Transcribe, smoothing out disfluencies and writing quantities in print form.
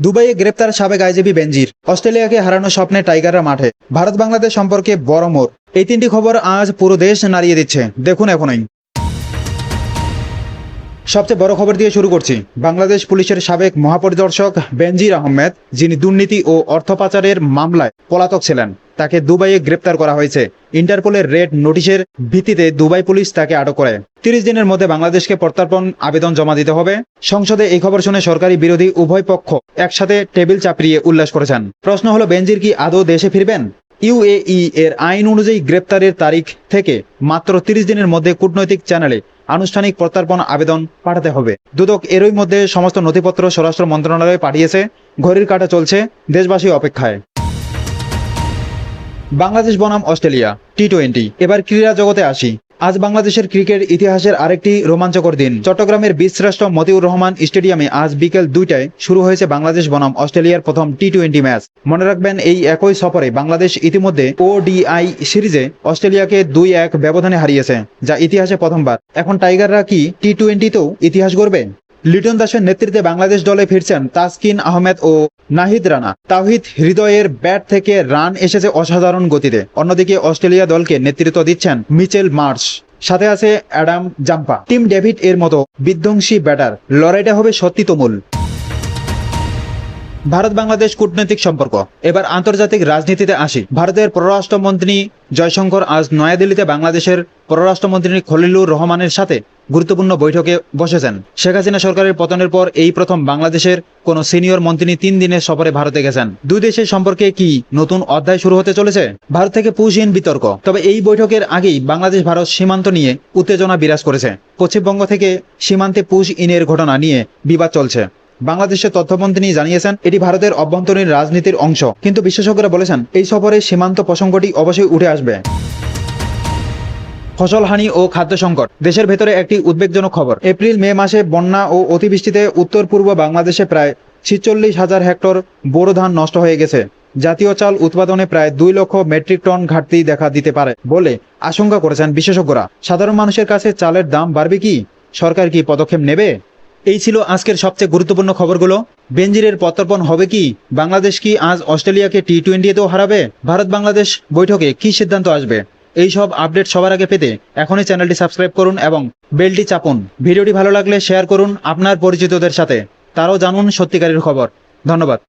দুবাইয়ে গ্রেপ্তার সাবেক আইজিপি বেনজির, অস্ট্রেলিয়াকে হারানো স্বপ্নে টাইগাররা মাঠে, ভারত বাংলাদেশ সম্পর্কে বড় মোড়। এই তিনটি খবর আজ পুরো দেশ নাড়িয়ে দিচ্ছে, দেখুন এখনই। সবচেয়ে বড় খবর দিয়ে শুরু করছি। বাংলাদেশ পুলিশের সাবেক মহাপরিদর্শক বেনজির আহমেদ, যিনি দুর্নীতি ও অর্থ পাচারের মামলায় পলাতক ছিলেন, তাকে দুবাইয়ে গ্রেপ্তার করা হয়েছে। ইন্টারপোলের রেড নোটিশের ভিত্তিতে দুবাই পুলিশ তাকে আটক করে 30 দিনের মধ্যে বাংলাদেশকে প্রত্যর্পণ আবেদন জমা দিতে হবে। সংসদে এই খবর শুনে সরকারি বিরোধী উভয় পক্ষ একসাথে টেবিল চাপড়িয়ে উল্লাস করেছেন। প্রশ্ন হলো, বেনজির কি আদৌ দেশে ফিরবেন? ইউএই এর আইন অনুযায়ী গ্রেপ্তারের তারিখ থেকে মাত্র 30 দিনের মধ্যে কূটনৈতিক চ্যানেলে আনুষ্ঠানিক প্রত্যর্পণ আবেদন পাঠাতে হবে। দুদক এরই মধ্যে সমস্ত নথিপত্র স্বরাষ্ট্র মন্ত্রণালয়ে পাঠিয়েছে। ঘড়ির কাঁটা চলছে, দেশবাসী অপেক্ষায়। বাংলাদেশ বনাম অস্ট্রেলিয়া টি-20। এবার ক্রীড়া জগতে আসি। আজ বাংলাদেশের ক্রিকেট ইতিহাসের আরেকটি রোমাঞ্চকর দিন। চট্টগ্রামের বীরশ্রেষ্ঠ মতিউর রহমান স্টেডিয়ামে আজ বিকেল 2টায় শুরু হয়েছে বাংলাদেশ বনাম অস্ট্রেলিয়ার প্রথম টি-20 ম্যাচ। মনে রাখবেন, এই একই সফরে বাংলাদেশ ইতিমধ্যে ওডিআই সিরিজে অস্ট্রেলিয়াকে 2-1 ব্যবধানে হারিয়েছে, যা ইতিহাসে প্রথমবার। এখন টাইগাররা কি টি-20তেও ইতিহাস গড়বে? লিটন দাসের নেতৃত্বে বাংলাদেশ দলে ফিরছেন তাসকিন আহমেদ ও নাহিদ রানা। তাওহিদ হৃদয়ের ব্যাট থেকে রান এসেছে অসাধারণ গতিতে। অন্যদিকে অস্ট্রেলিয়া দলকে নেতৃত্ব দিচ্ছেন মিচেল মার্শ, সাথে আছে অ্যাডাম জাম্পা, টিম ডেভিড এর মতো বিধ্বংসী ব্যাটার। লড়াইটা হবে সত্যি তুমুল। ভারত বাংলাদেশ কূটনৈতিক সম্পর্ক। এবার আন্তর্জাতিক রাজনীতিতে আসি। ভারতের পররাষ্ট্রমন্ত্রী জয়শঙ্কর আজ নয়াদিল্লিতে বাংলাদেশের পররাষ্ট্রমন্ত্রী খলিলুর রহমানের সাথে গুরুত্বপূর্ণ বৈঠকে বসেছেন। শেখ হাসিনা সরকারের পতনের পর এই প্রথম বাংলাদেশের কোন সিনিয়র মন্ত্রী 3 দিনের সফরে ভারতে গেছেন। দুই দেশের সম্পর্কে কি নতুন অধ্যায় শুরু হতে চলেছে? ভারত থেকে পুশ-ইন বিতর্ক। তবে এই বৈঠকের আগেই বাংলাদেশ ভারত সীমান্ত নিয়ে উত্তেজনা বিরাজ করেছে। পশ্চিমবঙ্গ থেকে সীমান্তে পুশ-ইনের ঘটনা নিয়ে বিবাদ চলছে। বাংলাদেশের তথ্যমন্ত্রী জানিয়েছেন, এটি ভারতের অভ্যন্তরীণ রাজনীতির অংশ, কিন্তু বিশেষজ্ঞরা বলেছেন এই সফরে সীমান্ত প্রসঙ্গটি অবশ্যই উঠে আসবে। ফসলহানি ও খাদ্য সংকট। দেশের ভেতরে একটি উদ্বেগজনক খবর। এপ্রিল-মে মাসে বন্যা ও অতিবৃষ্টিতে উত্তর পূর্ব বাংলাদেশে প্রায় 46,000 হেক্টর বোরো ধান নষ্ট হয়ে গেছে। জাতীয় চাল উৎপাদনে প্রায় 2 লক্ষ মেট্রিক টন ঘাটতি দেখা দিতে পারে বলে আশঙ্কা করেছেন বিশেষজ্ঞরা। সাধারণ মানুষের কাছে চালের দাম বাড়বে কি? সরকার কি পদক্ষেপ নেবে? এই ছিল আজকের সবচেয়ে গুরুত্বপূর্ণ খবরগুলো। বেনজিরের প্রত্যর্পণ হবে কি? বাংলাদেশ কি আজ অস্ট্রেলিয়াকে টি-20তেও হারাবে? ভারত বাংলাদেশ বৈঠকে কি সিদ্ধান্ত আসবে? এই সব আপডেট সবার আগে পেতে এখনই চ্যানেলটি সাবস্ক্রাইব করুন এবং বেলটি চাপুন। ভিডিওটি ভালো লাগলে শেয়ার করুন আপনার পরিচিতদের সাথে, তারাও জানুন সত্যিকারের খবর। ধন্যবাদ।